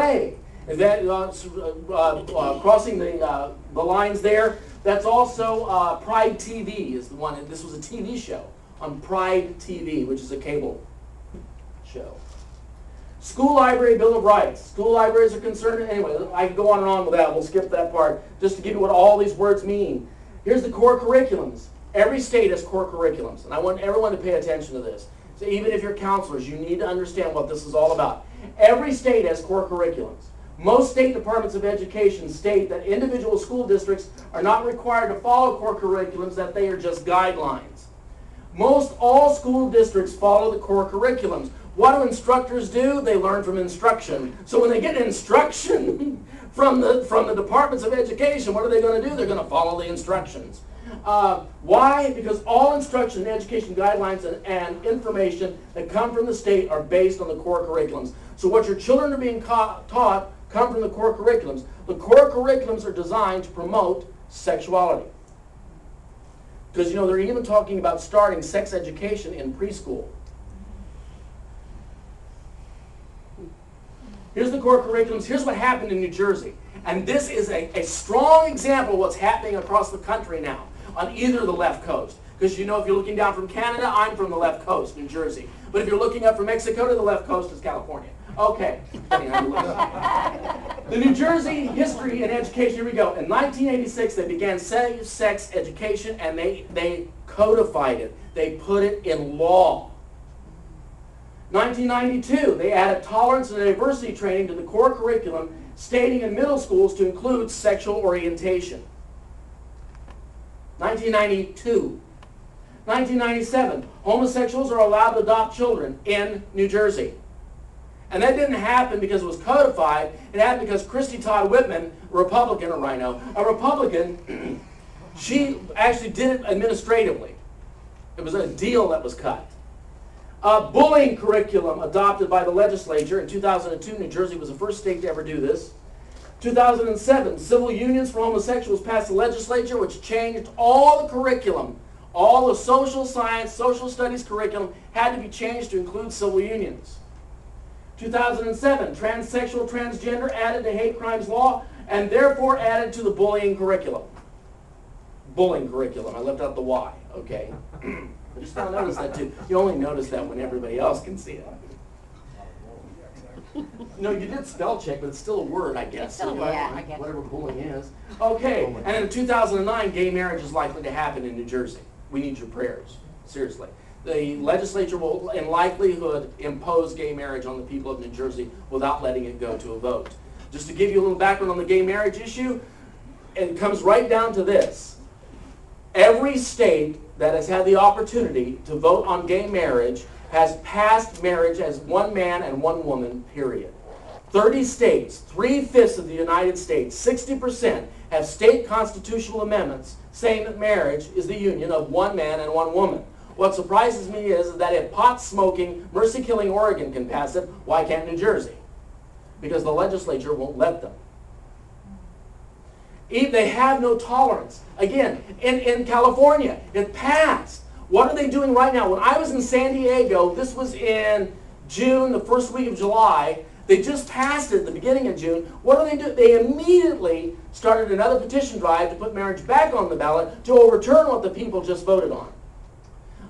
play. And that, crossing the lines there, that's also Pride TV is the one. This was a TV show on Pride TV, which is a cable show. School Library Bill of Rights. School libraries are concerned. Anyway, I can go on and on with that. We'll skip that part just to give you what all these words mean. Here's the core curriculums. Every state has core curriculums, and I want everyone to pay attention to this. So even if you're counselors, you need to understand what this is all about. Every state has core curriculums. Most state departments of education state that individual school districts are not required to follow core curriculums, that they are just guidelines. Most all school districts follow the core curriculums. What do instructors do? They learn from instruction. So when they get instruction from the departments of education, what are they going to do? They're going to follow the instructions. Why? Because all instruction and education guidelines and information that come from the state are based on the core curriculums. So what your children are being taught come from the core curriculums. The core curriculums are designed to promote sexuality. Because, you know, they're even talking about starting sex education in preschool. Here's the core curriculums. Here's what happened in New Jersey. And this is a strong example of what's happening across the country now on either the left coast. Because, you know, if you're looking down from Canada, I'm from the left coast, New Jersey. But if you're looking up from Mexico to the left coast, it's California. Okay. The New Jersey history and education, here we go. In 1986, they began sex education, and they codified it. They put it in law. 1992, they added tolerance and diversity training to the core curriculum, stating in middle schools to include sexual orientation. 1992. 1997, homosexuals are allowed to adopt children in New Jersey. And that didn't happen because it was codified. It happened because Christy Todd Whitman, a Republican, or Rhino, a Republican, she actually did it administratively. It was a deal that was cut. Bullying curriculum adopted by the legislature in 2002. New Jersey was the first state to ever do this. 2007, civil unions for homosexuals passed the legislature, which changed all the curriculum. All the social science, social studies curriculum had to be changed to include civil unions. 2007, transsexual, transgender added to hate crimes law and therefore added to the bullying curriculum. Bullying curriculum. I left out the Y, okay? I just now noticed that too. You only notice that when everybody else can see it. No, you did spell check, but it's still a word, I guess. Still, so yeah, I guess. Whatever bullying is. Okay, and in 2009, gay marriage is likely to happen in New Jersey. We need your prayers, seriously. The legislature will, in likelihood, impose gay marriage on the people of New Jersey without letting it go to a vote. Just to give you a little background on the gay marriage issue, it comes right down to this. Every state that has had the opportunity to vote on gay marriage has passed marriage as one man and one woman, period. 30 states, 3/5 of the United States, 60% have state constitutional amendments saying that marriage is the union of one man and one woman. What surprises me is that if pot-smoking, mercy-killing Oregon can pass it, why can't New Jersey? Because the legislature won't let them. They have no tolerance. Again, in California, it passed. What are they doing right now? When I was in San Diego, this was in June, the first week of July, they just passed it at the beginning of June. What do? They immediately started another petition drive to put marriage back on the ballot to overturn what the people just voted on.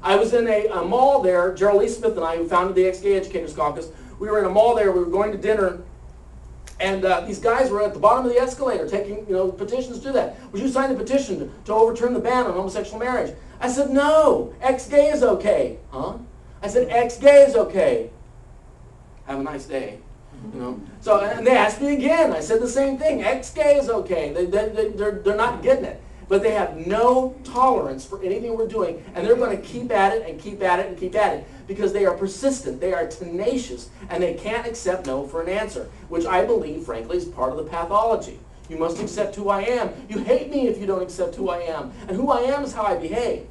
I was in a mall there, Gerald Lee Smith and I, who founded the Ex-Gay Educators Caucus, we were in a mall there, we were going to dinner, and these guys were at the bottom of the escalator taking petitions to do that. Would you sign the petition to overturn the ban on homosexual marriage? I said, no, ex-gay is okay. Huh? I said, ex-gay is okay. Have a nice day. So, and they asked me again. I said the same thing. Ex-gay is okay. They're not getting it. But they have no tolerance for anything we're doing, and they're going to keep at it and keep at it and keep at it because they are persistent, they are tenacious, and they can't accept no for an answer, which I believe, frankly, is part of the pathology. You must accept who I am. You hate me if you don't accept who I am, and who I am is how I behave.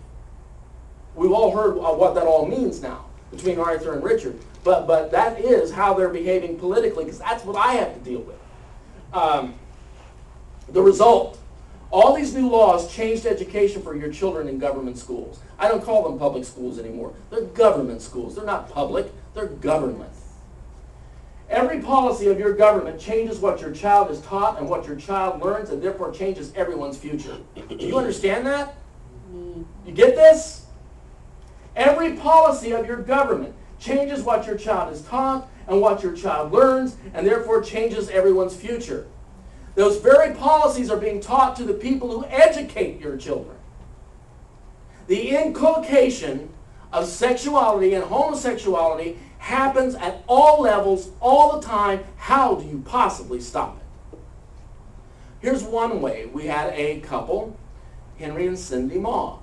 We've all heard what that all means now between Arthur and Richard, but that is how they're behaving politically because that's what I have to deal with. The result. All these new laws changed education for your children in government schools. I don't call them public schools anymore. They're government schools. They're not public. They're government. Every policy of your government changes what your child is taught and what your child learns, and therefore changes everyone's future. Do you understand that? You get this? Every policy of your government changes what your child is taught and what your child learns, and therefore changes everyone's future. Those very policies are being taught to the people who educate your children. The inculcation of sexuality and homosexuality happens at all levels, all the time. How do you possibly stop it? Here's one way. We had a couple, Henry and Cindy Ma.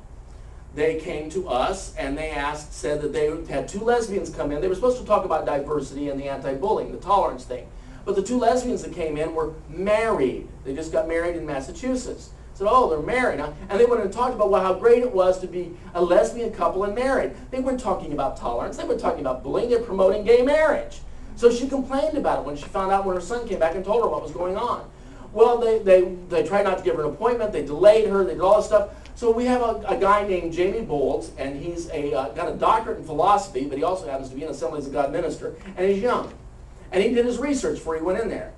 They came to us and they said that they had two lesbians come in. They were supposed to talk about diversity and the anti-bullying, the tolerance thing. But the two lesbians that came in were married. They just got married in Massachusetts. Said, oh, they're married. And they went and talked about how great it was to be a lesbian couple and married. They weren't talking about tolerance. They were talking about bullying. They were promoting gay marriage. So she complained about it when she found out when her son came back and told her what was going on. Well, they tried not to give her an appointment. They delayed her. They did all this stuff. So we have a guy named Jamie Bowles, and he's got a doctorate in philosophy, but he also happens to be an Assemblies of God minister, and he's young. And he did his research before he went in there.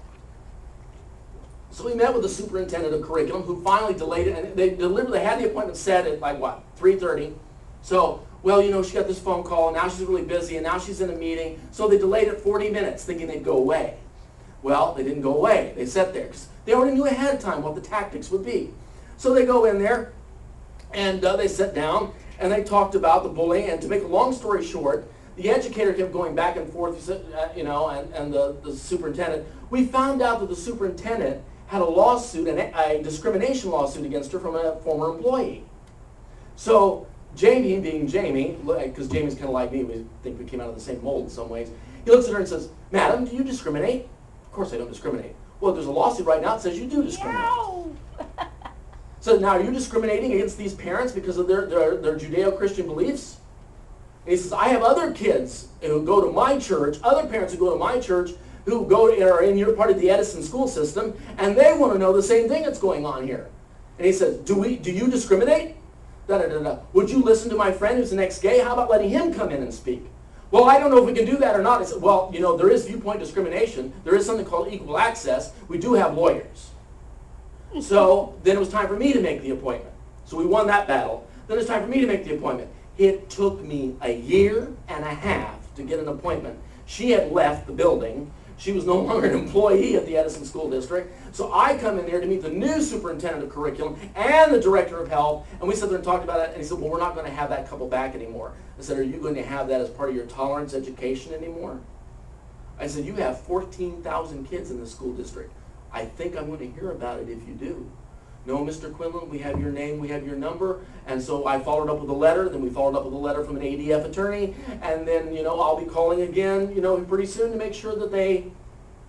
So he met with the superintendent of curriculum, who finally delayed it, and they had the appointment set at, like, what, 3:30? So, well, you know, she got this phone call, and now she's really busy, and now she's in a meeting. So they delayed it 40 minutes, thinking they'd go away. Well, they didn't go away. They sat there, because they already knew ahead of time what the tactics would be. So they go in there, and they sat down, and they talked about the bullying. And to make a long story short, the educator kept going back and forth, and the superintendent. We found out that the superintendent had a lawsuit, a discrimination lawsuit against her from a former employee. So Jamie, being Jamie, because Jamie's kind of like me, we think we came out of the same mold in some ways, he looks at her and says, "Madam, do you discriminate?" "Of course I don't discriminate." "Well, there's a lawsuit right now that says you do discriminate." No. So now, are you discriminating against these parents because of their Judeo-Christian beliefs? And he says, I have other kids who go to my church, other parents who go to my church, who are in your part of the Edison school system, and they want to know the same thing that's going on here. And he says, do you discriminate? Would you listen to my friend who's the next gay? How about letting him come in and speak? Well, I don't know if we can do that or not. I said, well, you know, there is viewpoint discrimination. There is something called equal access. We do have lawyers. So then it was time for me to make the appointment. So we won that battle. Then it was time for me to make the appointment. It took me 1.5 years to get an appointment. She had left the building. She was no longer an employee at the Edison School District. So I come in there to meet the new superintendent of curriculum and the director of health, and we sat there and talked about it, and he said, well, we're not going to have that couple back anymore. I said, are you going to have that as part of your tolerance education anymore? I said, you have 14,000 kids in the school district. I think I'm going to hear about it if you do. No, Mr. Quinlan, we have your name, we have your number. And so I followed up with a letter, then we followed up with a letter from an ADF attorney, and then, you know, I'll be calling again, you know, pretty soon to make sure that they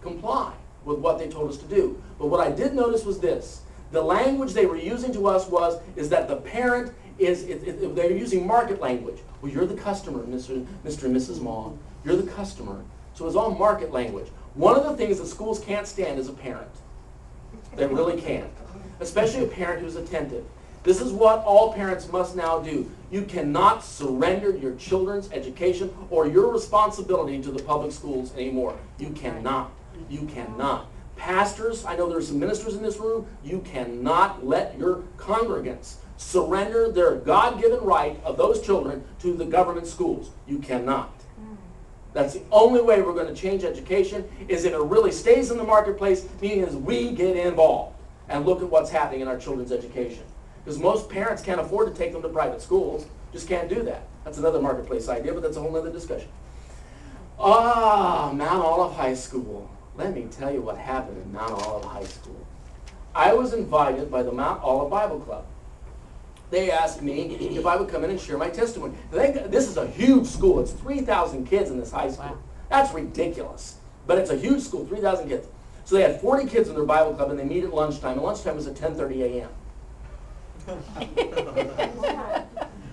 comply with what they told us to do. But what I did notice was this. The language they were using to us is that the parent they're using market language. Well, you're the customer, Mr. and Mrs. Ma. You're the customer. So it's all market language. One of the things that schools can't stand is a parent. They really can't. Especially a parent who's attentive. This is what all parents must now do. You cannot surrender your children's education or your responsibility to the public schools anymore. You cannot. You cannot. Pastors, I know there's some ministers in this room, you cannot let your congregants surrender their God-given right of those children to the government schools. You cannot. That's the only way we're going to change education, is if it really stays in the marketplace, meaning is we get involved and look at what's happening in our children's education. Because most parents can't afford to take them to private schools. Just can't do that. That's another marketplace idea, but that's a whole other discussion. Mount Olive High School. Let me tell you what happened in Mount Olive High School. I was invited by the Mount Olive Bible Club. They asked me if I would come in and share my testimony. This is a huge school. It's 3,000 kids in this high school. Wow. That's ridiculous. But it's a huge school, 3,000 kids. So they had 40 kids in their Bible club, and they meet at lunchtime. And lunchtime was at 10:30 a.m.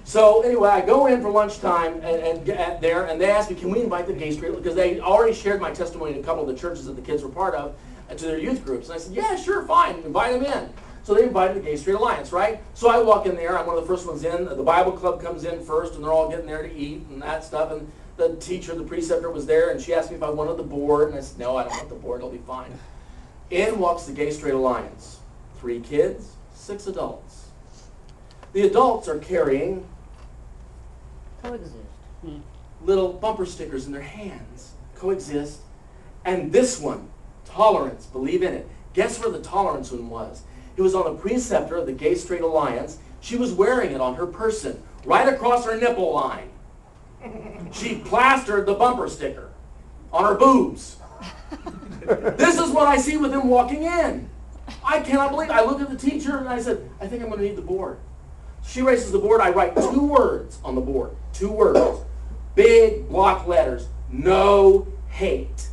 So anyway, I go in for lunchtime and there, and they asked me, can we invite the gay straight? Because they already shared my testimony in a couple of the churches that the kids were part of to their youth groups. And I said, yeah, sure, fine, invite them in. So they invited the Gay Straight Alliance, right? So I walk in there, I'm one of the first ones in, the Bible club comes in first, and they're all getting there to eat and that stuff, and the teacher, the preceptor was there, and she asked me if I wanted the board, and I said, no, I don't want the board, it'll be fine. In walks the Gay Straight Alliance. 3 kids, 6 adults. The adults are carrying Coexist. little bumper stickers in their hands. Coexist. And this one, tolerance, believe in it. Guess where the tolerance one was? It was on the preceptor of the Gay Straight Alliance. She was wearing it on her person, right across her nipple line. She plastered the bumper sticker on her boobs. This is what I see with him walking in. I cannot believe it. I look at the teacher and I said, I think I'm going to need the board. She raises the board. I write 2 words on the board. 2 words. Big block letters. No hate.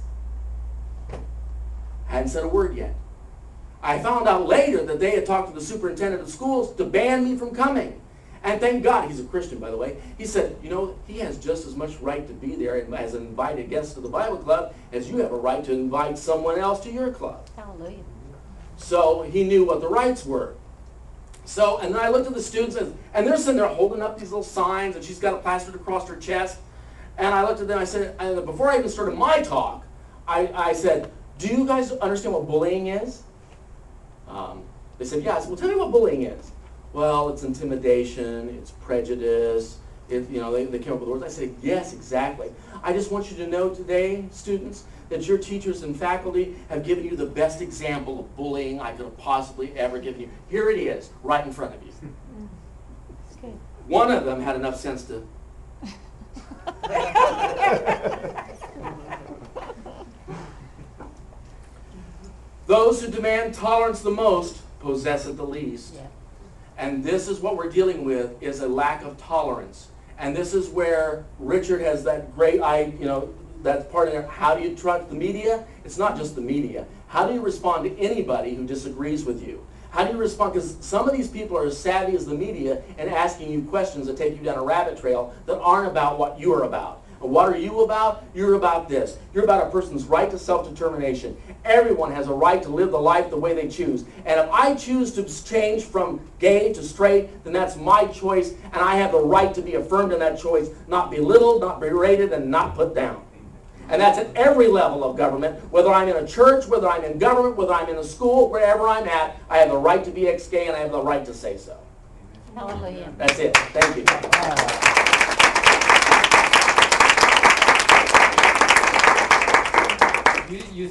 I hadn't said a word yet. I found out later that they had talked to the superintendent of schools to ban me from coming. And thank God, he's a Christian, by the way. He said, you know, he has just as much right to be there as an invited guest to the Bible club as you have a right to invite someone else to your club. Hallelujah. So he knew what the rights were. So, and then I looked at the students, and they're sitting there holding up these little signs, and she's got it plastered across her chest. And I looked at them, I said, and before I even started my talk, I said, do you guys understand what bullying is? They said, yeah. I said, well, tell me what bullying is. Well, it's intimidation, it's prejudice, they came up with words. I said, yes, exactly. I just want you to know today, students, that your teachers and faculty have given you the best example of bullying I could have possibly ever given you. Here it is, right in front of you. That's good. One of them had enough sense to... Those who demand tolerance the most possess it the least. Yeah. And this is what we're dealing with, is a lack of tolerance. And this is where Richard has that great, that part in there. How do you trust the media? It's not just the media. How do you respond to anybody who disagrees with you? How do you respond? Because some of these people are as savvy as the media and asking you questions that take you down a rabbit trail that aren't about what you're about. And what are you about? You're about this. You're about a person's right to self-determination. Everyone has a right to live the life the way they choose. And if I choose to change from gay to straight, then that's my choice, and I have the right to be affirmed in that choice, not belittled, not berated, and not put down. And that's at every level of government, whether I'm in a church, whether I'm in government, whether I'm in a school, wherever I'm at, I have the right to be ex-gay, and I have the right to say so. Hallelujah. That's it. Thank you. You